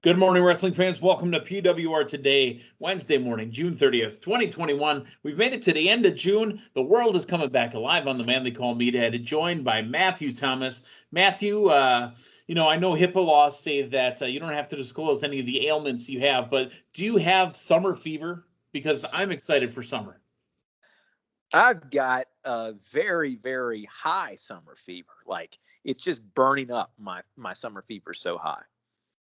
Good morning, wrestling fans. Welcome to PWR today, Wednesday morning, June 30th, 2021. We've made it to the end of June. The world is coming back alive on the man they call Meathead, joined by Matthew Thomas. Matthew, I know HIPAA laws say that you don't have to disclose any of the ailments you have, but do you have summer fever? Because I'm excited for summer. I've got a very, very high summer fever. Like, it's just burning up. My summer fever so high.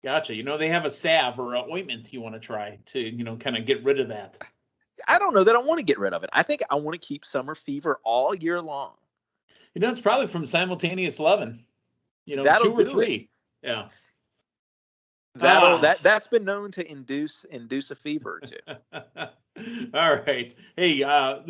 Gotcha. They have a salve or an ointment you want to try to, kind of get rid of that. I don't know that I want to get rid of it. I think I want to keep summer fever all year long. It's probably from simultaneous loving. That'll 2 or 3. It. Yeah. That's been known to induce a fever or two. All right. Hey,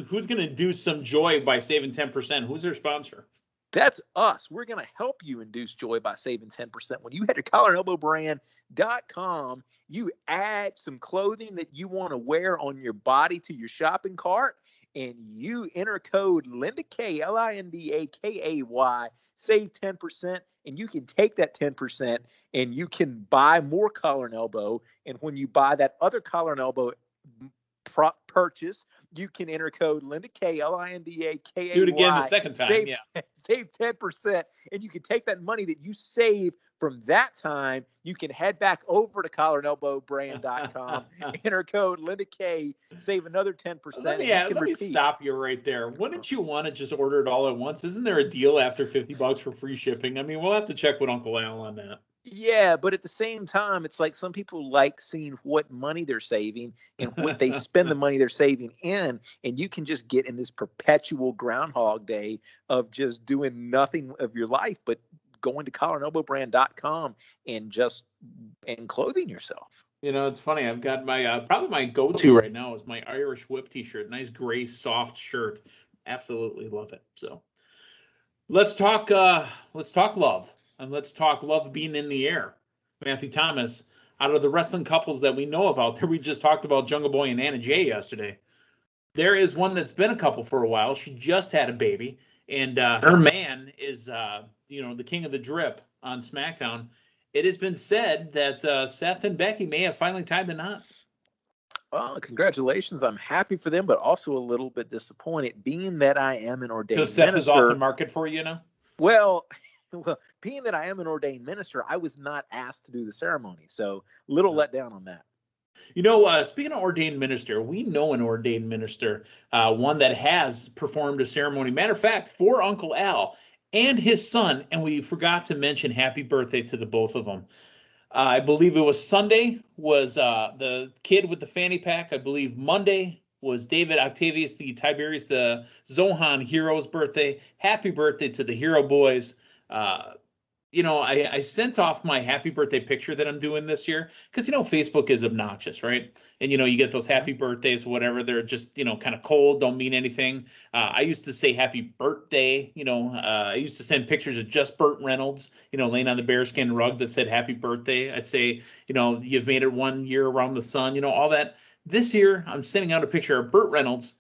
who's going to induce some joy by saving 10%? Who's their sponsor? That's us. We're going to help you induce joy by saving 10%. When you head to collarandelbowbrand.com, you add some clothing that you want to wear on your body to your shopping cart, and you enter code LindaKay, LINDAKAY, save 10%, and you can take that 10% and you can buy more Collar and Elbow. And when you buy that other Collar and Elbow purchase, you can enter code LindaKay, LINDAKAY. Do it again the second time. Save 10%, and you can take that money that you save from that time. You can head back over to collarandelbowbrand.com, enter code LindaKay, save another 10%. Let me stop you right there. Wouldn't you want to just order it all at once? Isn't there a deal after $50 for free shipping? I mean, we'll have to check with Uncle Al on that. Yeah, but at the same time, it's like some people like seeing what money they're saving and what they spend the money they're saving in. And you can just get in this perpetual Groundhog Day of just doing nothing of your life, but going to collarandelbowbrand.com and clothing yourself. It's funny. I've got my probably my go-to right now is my Irish Whip t-shirt. Nice gray soft shirt. Absolutely love it. So let's talk love. And let's talk love being in the air. Matthew Thomas, out of the wrestling couples that we know of out there, we just talked about Jungle Boy and AnnaJay yesterday. There is one that's been a couple for a while. She just had a baby, and her man is, the king of the drip on SmackDown. It has been said that Seth and Becky may have finally tied the knot. Well, congratulations. I'm happy for them, but also a little bit disappointed, being that I am an ordained minister. Seth is off the market for you now? Well, being that I am an ordained minister, I was not asked to do the ceremony. So little let down on that. Speaking of ordained minister, we know an ordained minister, one that has performed a ceremony. Matter of fact, for Uncle Al and his son, and we forgot to mention happy birthday to the both of them. I believe it was Sunday was the kid with the fanny pack. I believe Monday was David Octavius, the Tiberius, the Zohan Hero's birthday. Happy birthday to the Hero Boys. I sent off my happy birthday picture that I'm doing this year because, Facebook is obnoxious, right? And, you get those happy birthdays, whatever. They're just, kind of cold, don't mean anything. I used to say happy birthday. I used to send pictures of just Burt Reynolds, laying on the bearskin rug that said happy birthday. I'd say, you've made it 1 year around the sun, all that. This year, I'm sending out a picture of Burt Reynolds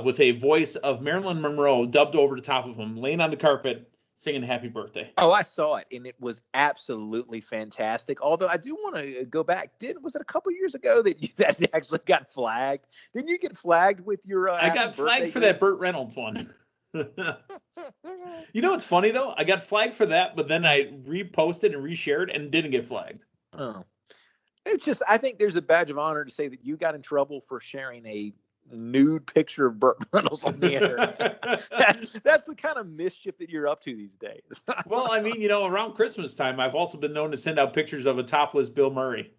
with a voice of Marilyn Monroe dubbed over the top of him, laying on the carpet, singing happy birthday. Oh, I saw it, and it was absolutely fantastic. Although I do want to go back. Was it a couple of years ago that actually got flagged? Didn't you get flagged with your I got flagged for that Burt Reynolds one. What's funny, though? I got flagged for that, but then I reposted and reshared and didn't get flagged. Oh. It's just, I think there's a badge of honor to say that you got in trouble for sharing a nude picture of Burt Reynolds on the internet. That's the kind of mischief that you're up to these days. Well, around Christmas time, I've also been known to send out pictures of a topless Bill Murray.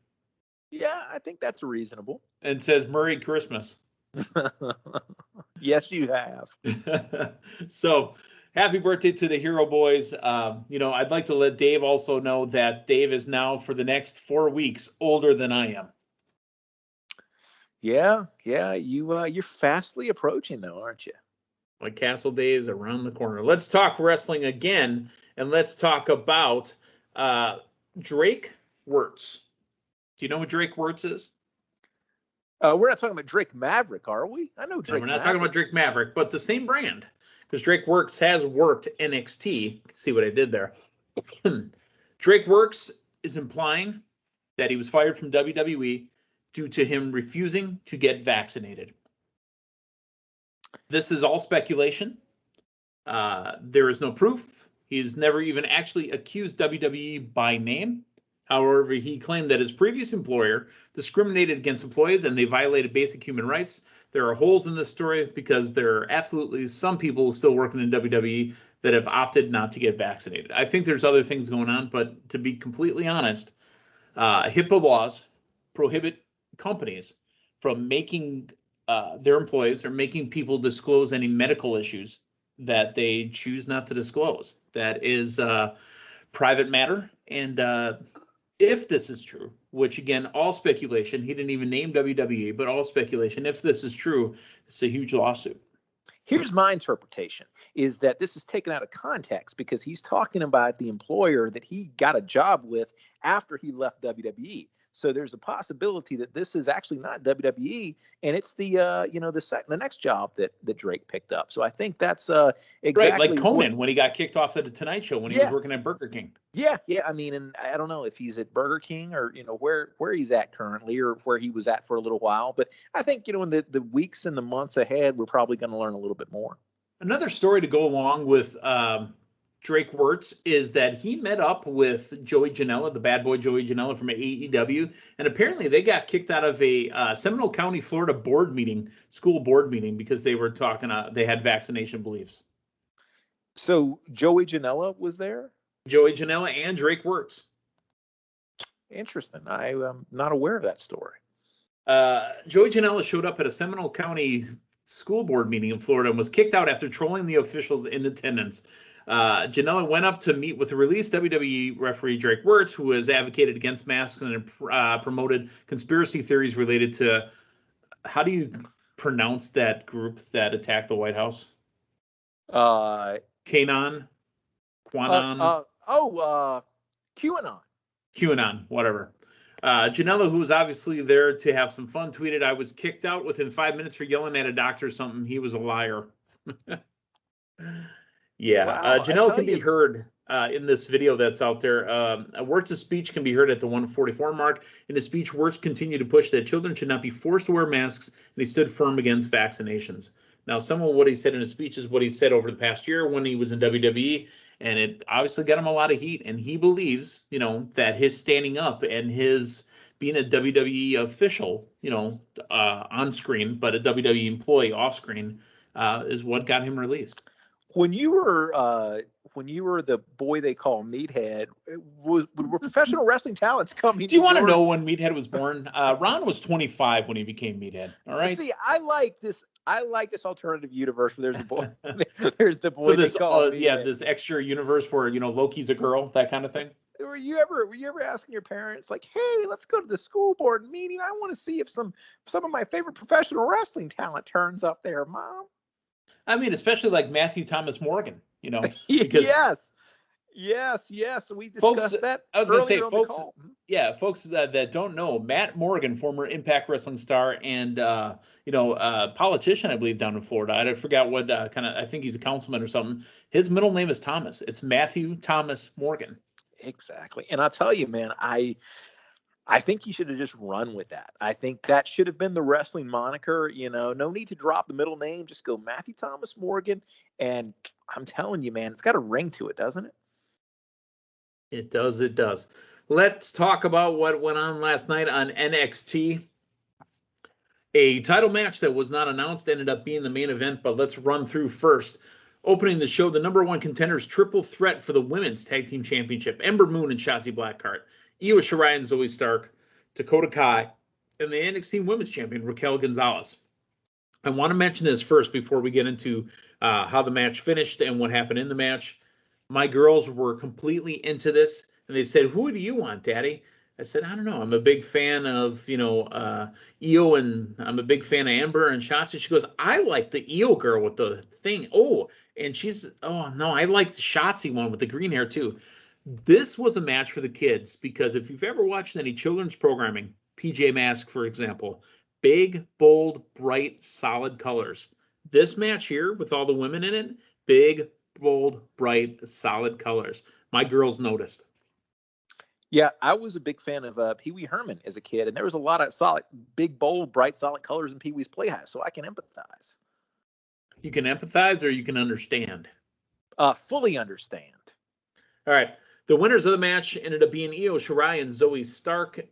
Yeah, I think that's reasonable. And says Murray Christmas. Yes, you have. So, happy birthday to the Hero Boys. I'd like to let Dave also know that Dave is now, for the next 4 weeks, older than I am. Yeah, you're fastly approaching, though, aren't you? My castle days around the corner. Let's talk wrestling again, and let's talk about Drake Weurtz. Do you know who Drake Weurtz is? We're not talking about Drake Maverick, are we? I know Drake. No, we're not talking about Drake Maverick, but the same brand, because Drake Weurtz has worked NXT. See what I did there? Drake Weurtz is implying that he was fired from WWE due to him refusing to get vaccinated. This is all speculation. There is no proof. He's never even actually accused WWE by name. However, he claimed that his previous employer discriminated against employees and they violated basic human rights. There are holes in this story because there are absolutely some people still working in WWE that have opted not to get vaccinated. I think there's other things going on, but to be completely honest, HIPAA laws prohibit companies from making their employees or making people disclose any medical issues that they choose not to disclose. That is private matter. And if this is true, which again, all speculation, he didn't even name WWE, but all speculation, if this is true, it's a huge lawsuit. Here's my interpretation, is that this is taken out of context because he's talking about the employer that he got a job with after he left WWE. So there's a possibility that this is actually not WWE, and it's the the next job that Drake picked up. So I think that's exactly right, like Conan when he got kicked off of the Tonight Show when he was working at Burger King. Yeah. I mean, and I don't know if he's at Burger King or where he's at currently or where he was at for a little while. But I think in the weeks and the months ahead, we're probably going to learn a little bit more. Another story to go along with Drake Weurtz is that he met up with Joey Janela, the bad boy Joey Janela from AEW, and apparently they got kicked out of a Seminole County, Florida school board meeting because they were talking, they had vaccination beliefs. So Joey Janela was there? Joey Janela and Drake Weurtz. Interesting. I am not aware of that story. Joey Janela showed up at a Seminole County school board meeting in Florida and was kicked out after trolling the officials in attendance. Janela went up to meet with the released WWE referee Drake Weurtz, who has advocated against masks and promoted conspiracy theories related to, how do you pronounce that group that attacked the White House? QAnon? QAnon, whatever. Janela, who was obviously there to have some fun, tweeted, "I was kicked out within 5 minutes for yelling at a doctor or something. He was a liar." Yeah, wow, Janela can be heard in this video that's out there. Wertz's speech can be heard at the 144 mark. In his speech, Wertz continued to push that children should not be forced to wear masks, and he stood firm against vaccinations. Now, some of what he said in his speech is what he said over the past year when he was in WWE, and it obviously got him a lot of heat. And he believes, that his standing up and his being a WWE official, on screen, but a WWE employee off screen, is what got him released. When you were the boy they call Meathead, were professional wrestling talents coming? Do you want to know when Meathead was born? Ron was 25 when he became Meathead. All right. See, I like this alternative universe where there's a boy. There's the boy they call Meathead. This extra universe where Loki's a girl, that kind of thing. Were you ever asking your parents like, "Hey, let's go to the school board meeting. I want to see if some of my favorite professional wrestling talent turns up there, Mom." I mean, especially like Matthew Thomas Morgan, Yes. We discussed that. I was going to say, folks that don't know, Matt Morgan, former Impact Wrestling star and politician, I believe, down in Florida. I forgot what I think he's a councilman or something. His middle name is Thomas. It's Matthew Thomas Morgan. Exactly, and I'll tell you, man, I think he should have just run with that. I think that should have been the wrestling moniker. No need to drop the middle name. Just go Matthew Thomas Morgan. And I'm telling you, man, it's got a ring to it, doesn't it? It does. It does. Let's talk about what went on last night on NXT. A title match that was not announced ended up being the main event, but let's run through first. Opening the show, the number one contenders triple threat for the Women's Tag Team Championship. Ember Moon and Shotzi Blackheart. Io Shirai and Zoe Stark, Dakota Kai, and the NXT Women's Champion, Raquel Gonzalez. I want to mention this first before we get into how the match finished and what happened in the match. My girls were completely into this, and they said, "Who do you want, Daddy?" I said, "I don't know. I'm a big fan of, Io, and I'm a big fan of Amber and Shotzi." She goes, "I like the Io girl with the thing. Oh, and no, I like the Shotzi one with the green hair too." This was a match for the kids because if you've ever watched any children's programming, PJ Masks, for example, big, bold, bright, solid colors. This match here with all the women in it, big, bold, bright, solid colors. My girls noticed. Yeah, I was a big fan of Pee Wee Herman as a kid, and there was a lot of solid, big, bold, bright, solid colors in Pee Wee's Playhouse, so I can empathize. You can empathize or you can understand. Fully understand. All right. The winners of the match ended up being Io Shirai and Zoe Stark.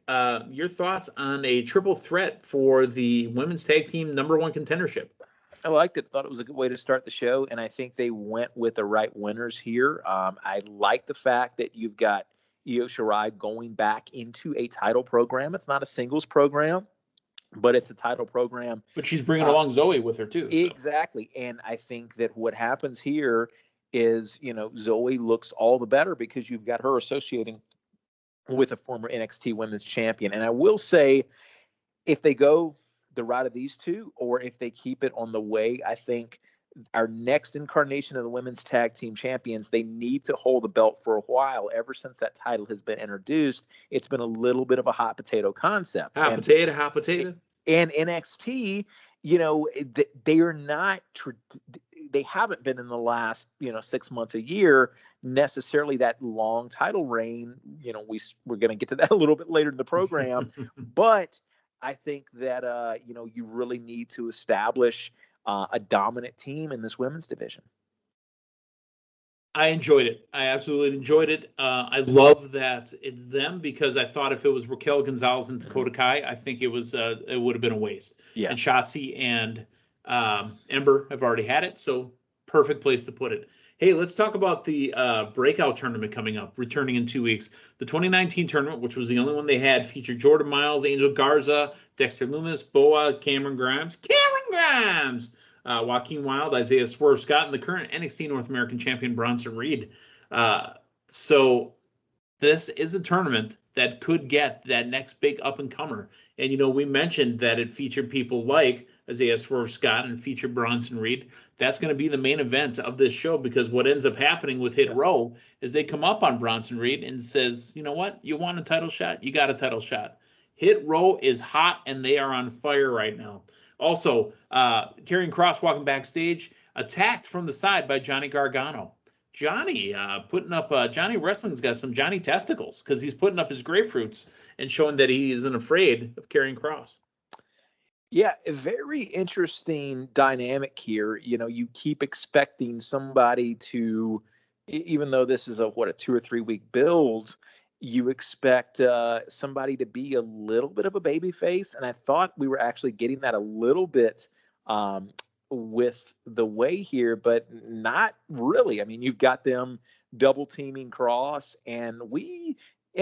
Your thoughts on a triple threat for the women's tag team #1 contendership? I liked it. Thought it was a good way to start the show, and I think they went with the right winners here. I like the fact that you've got Io Shirai going back into a title program. It's not a singles program, but it's a title program. But she's bringing along Zoe with her too. Exactly, and I think that what happens here is, Zoe looks all the better because you've got her associating with a former NXT Women's Champion. And I will say, if they go the route of these two, or if they keep it on the way, I think our next incarnation of the Women's Tag Team Champions, they need to hold the belt for a while. Ever since that title has been introduced, it's been a little bit of a hot potato concept. Hot potato. And NXT, they are not they haven't been in the last 6 months, a year, necessarily that long title reign. We're going to get to that a little bit later in the program, but I think that you really need to establish a dominant team in this women's division. I enjoyed it. I absolutely enjoyed it. I love that it's them, because I thought if it was Raquel Gonzalez and Dakota Kai, I think it would have been a waste. Yeah. And Shotzi and Ember have already had it, so perfect place to put it. Hey, let's talk about the Breakout Tournament coming up, returning in 2 weeks. The 2019 tournament, which was the only one they had, featured Jordan Miles, Angel Garza, Dexter Lumis, Boa, Cameron Grimes, Joaquin Wilde, Isaiah Swerve Scott, and the current NXT North American champion Bronson Reed. So this is a tournament that could get that next big up-and-comer. And, we mentioned that it featured people like Isaiah Swerve Scott and featured Bronson Reed. That's going to be the main event of this show, because what ends up happening with Hit Row is they come up on Bronson Reed and says, you know what? You want a title shot? You got a title shot. Hit Row is hot, and they are on fire right now. Also, Karrion Kross walking backstage, attacked from the side by Johnny Gargano. Johnny putting up, Johnny Wrestling's got some Johnny testicles, because he's putting up his grapefruits and showing that he isn't afraid of Karrion Kross. Yeah, a very interesting dynamic here. You keep expecting somebody to, even though this is a 2 or 3 week build, you expect somebody to be a little bit of a baby face. And I thought we were actually getting that a little bit with the way here, but not really. I mean, you've got them double teaming Cross, and NXT.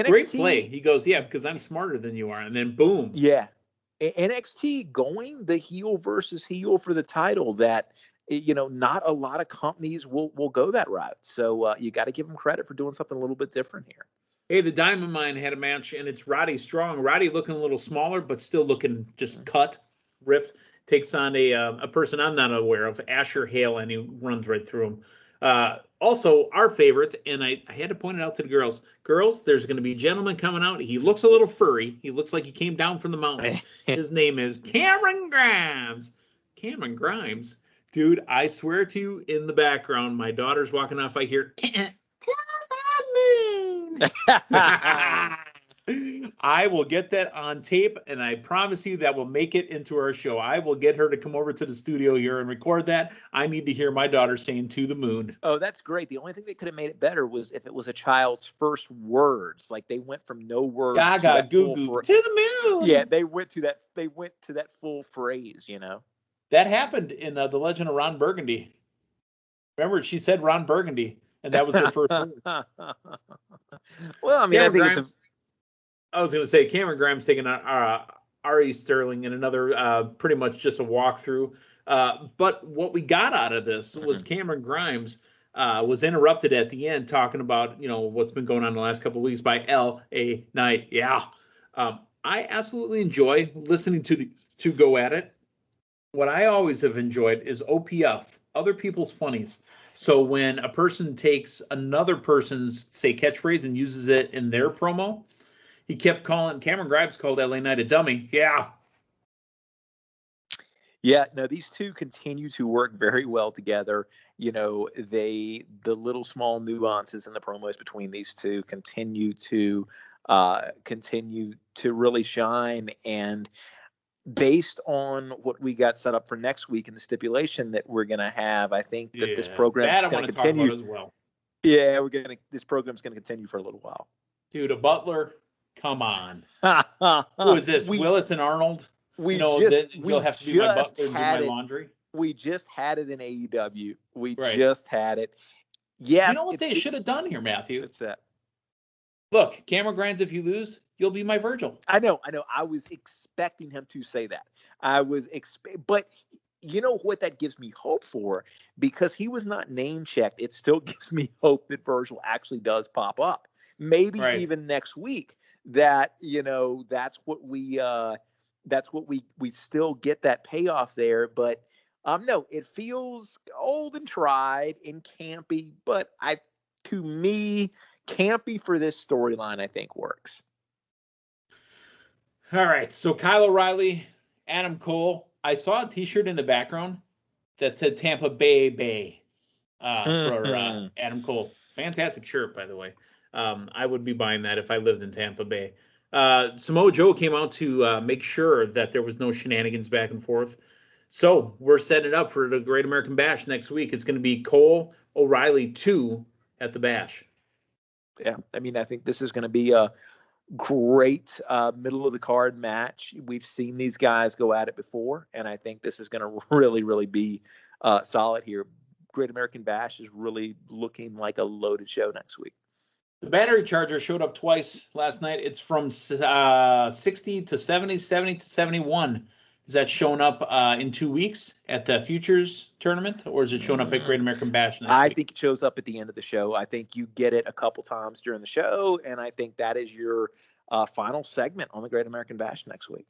Great play. He goes, yeah, because I'm smarter than you are. And then boom. Yeah. NXT going the heel versus heel for the title, that, not a lot of companies will go that route. So you got to give them credit for doing something a little bit different here. Hey, the Diamond Mine had a match, and it's Roddy Strong. Roddy looking a little smaller, but still looking just cut, ripped. Takes on a person I'm not aware of, Asher Hale, and he runs right through him. Also, our favorite, and I had to point it out to the girls. Girls, there's going to be a gentleman coming out. He looks a little furry. He looks like he came down from the mountain. His name is Cameron Grimes. Cameron Grimes? Dude, I swear to you, in the background, my daughter's walking off. I hear, I will get that on tape, and I promise you that will make it into our show. I will get her to come over to the studio here and record that. I need to hear my daughter saying "to the moon." Oh, that's great. The only thing that could have made it better was if it was a child's first words. Like they went from no words Gaga, goo goo, to the moon. Yeah, they went to that full phrase. That happened in The Legend of Ron Burgundy. Remember, she said Ron Burgundy, and that was her first words. Well, I mean, I was going to say Cameron Grimes taking on R.E. Sterling in another pretty much just a walkthrough. But what we got out of this was Cameron Grimes was interrupted at the end talking about, what's been going on the last couple of weeks by L.A. Knight. Yeah. I absolutely enjoy listening to the two go at it. What I always have enjoyed is OPF, other people's funnies. So when a person takes another person's, say, catchphrase and uses it in their promo, he kept Cameron Grimes called LA Knight a dummy. Yeah. Yeah, no, these two continue to work very well together. The little small nuances in the promos between these two continue to continue to really shine. And based on what we got set up for next week and the stipulation that we're going to have, I think that this program is going to continue. Talk about as well. Yeah, this program's going to continue for a little while. Dude, a Butler, come on. Who is this? Willis and Arnold? You'll have to be my butler and do my laundry. We just had it in AEW. We just had it. Yes. You know what they should have done here, Matthew? What's that? Look, camera grinds, if you lose, you'll be my Virgil. I know. I was expecting him to say that. But you know what that gives me hope for? Because he was not name checked, it still gives me hope that Virgil actually does pop up. Maybe even next week. That's what we still get that payoff there. But no, it feels old and tried and campy. But to me, campy for this storyline, I think works. All right, so Kyle O'Reilly, Adam Cole. I saw a T-shirt in the background that said Tampa Bay for Adam Cole. Fantastic shirt, by the way. I would be buying that if I lived in Tampa Bay. Samoa Joe came out to make sure that there was no shenanigans back and forth. So we're setting it up for the Great American Bash next week. It's going to be Cole O'Reilly 2 at the Bash. Yeah, I mean, I think this is going to be a great middle of the card match. We've seen these guys go at it before, and I think this is going to really, really be solid here. Great American Bash is really looking like a loaded show next week. The battery charger showed up twice last night. It's from 60 to 70, 70 to 71. Is that showing up in 2 weeks at the Futures tournament, or is it showing up at Great American Bash next week? I think it shows up at the end of the show. I think you get it a couple times during the show, and I think that is your final segment on the Great American Bash next week.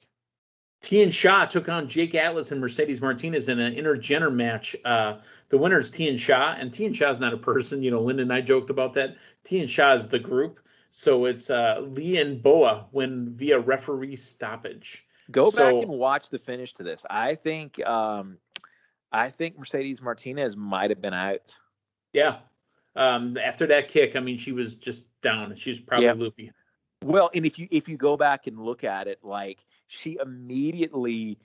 Tian Sha took on Jake Atlas and Mercedes Martinez in an intergender match. The winner is Tian Sha, and Tian Sha is not a person. Linda and I joked about that. Tian Sha is the group. So it's Lee and Boa win via referee stoppage. Go back and watch the finish to this. I think Mercedes Martinez might have been out. Yeah. After that kick, I mean, she was just down. She was probably loopy. Well, and if you go back and look at it, like she immediately,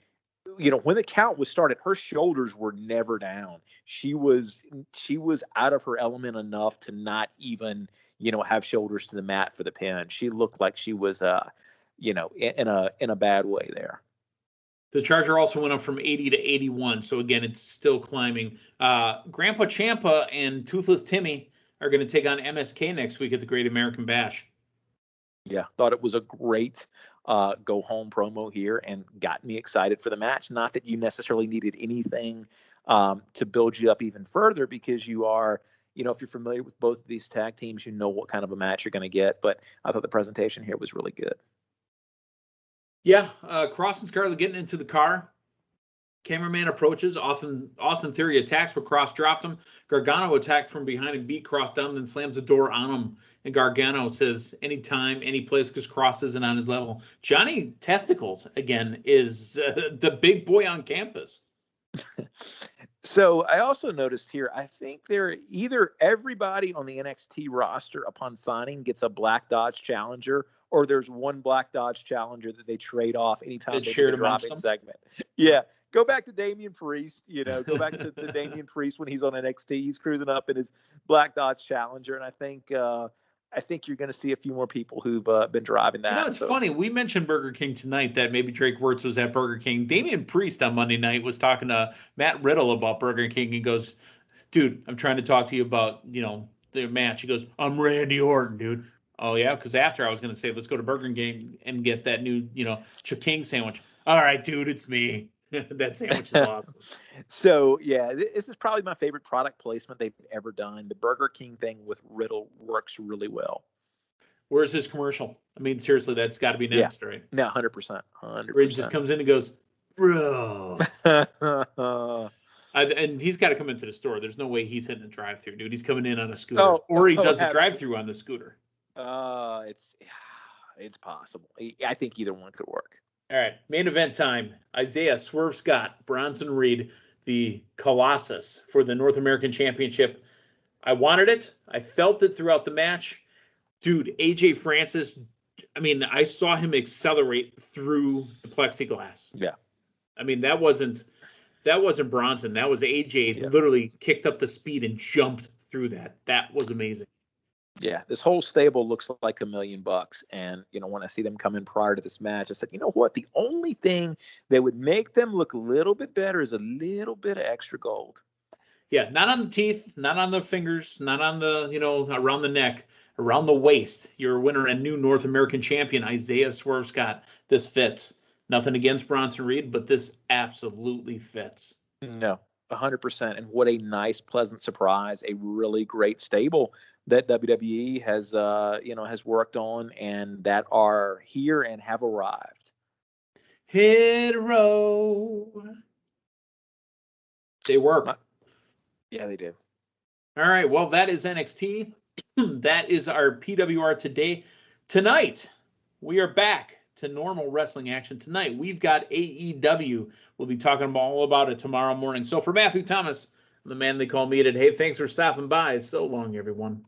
when the count was started, her shoulders were never down. She was out of her element enough to not even, have shoulders to the mat for the pin. She looked like she was in a bad way there. The charger also went up from 80 to 81. So again, it's still climbing. Grandpa Ciampa and Toothless Timmy are going to take on MSK next week at the Great American Bash. Yeah, thought it was a great go home promo here and got me excited for the match. Not that you necessarily needed anything to build you up even further, because you are, if you're familiar with both of these tag teams, you know what kind of a match you're going to get. But I thought the presentation here was really good. Yeah, Cross and Scarlett getting into the car. Cameraman approaches. Austin Theory attacks, but Cross dropped him. Gargano attacked from behind and beat Cross down, then slams the door on him. And Gargano says, anytime, any place, because Cross isn't on his level. Johnny Testicles, again, is the big boy on campus. So I also noticed here, I think they're either everybody on the NXT roster upon signing gets a Black Dodge Challenger, or there's one Black Dodge Challenger that they trade off anytime they do a drop-in segment. Yeah. Go back to Damian Priest, go back to Damian Priest when he's on NXT. He's cruising up in his Black Dodge Challenger, and I think you're going to see a few more people who've been driving that. It's funny. We mentioned Burger King tonight, that maybe Drake Weurtz was at Burger King. Damian Priest on Monday night was talking to Matt Riddle about Burger King. He goes, dude, I'm trying to talk to you about, the match. He goes, I'm Randy Orton, dude. Oh, yeah? Because after I was going to say, let's go to Burger King and get that new, Cha-King sandwich. All right, dude, it's me. That sandwich is awesome. So, yeah, this is probably my favorite product placement they've ever done. The Burger King thing with Riddle works really well. Where's his commercial? I mean, seriously, that's got to be next, right? No, 100%. 100%. Where he just comes in and goes, bro. And he's got to come into the store. There's no way he's hitting the drive-thru, dude. He's coming in on a scooter. Or he does the drive-thru on the scooter. It's possible. I think either one could work. All right, main event time. Isaiah Swerve Scott, Bronson Reed, the Colossus for the North American Championship. I wanted it. I felt it throughout the match. Dude, AJ Francis I mean, I saw him accelerate through the plexiglass. Yeah. I mean, that wasn't Bronson. That was AJ literally kicked up the speed and jumped through that. That was amazing. Yeah, this whole stable looks like $1 million. And, when I see them come in prior to this match, I said, you know what? The only thing that would make them look a little bit better is a little bit of extra gold. Yeah, not on the teeth, not on the fingers, not on the, around the neck, around the waist. You're a winner and new North American champion, Isaiah Swerve Scott. This fits. Nothing against Bronson Reed, but this absolutely fits. No, 100%. And what a nice, pleasant surprise. A really great stable that WWE has worked on and that are here and have arrived. Hit row. They work. Yeah, they do. All right. Well, that is NXT. That is our PWR today. Tonight, we are back to normal wrestling action. Tonight, we've got AEW. We'll be talking all about it tomorrow morning. So for Matthew Thomas, the man they call Meathead, hey, thanks for stopping by. So long, everyone.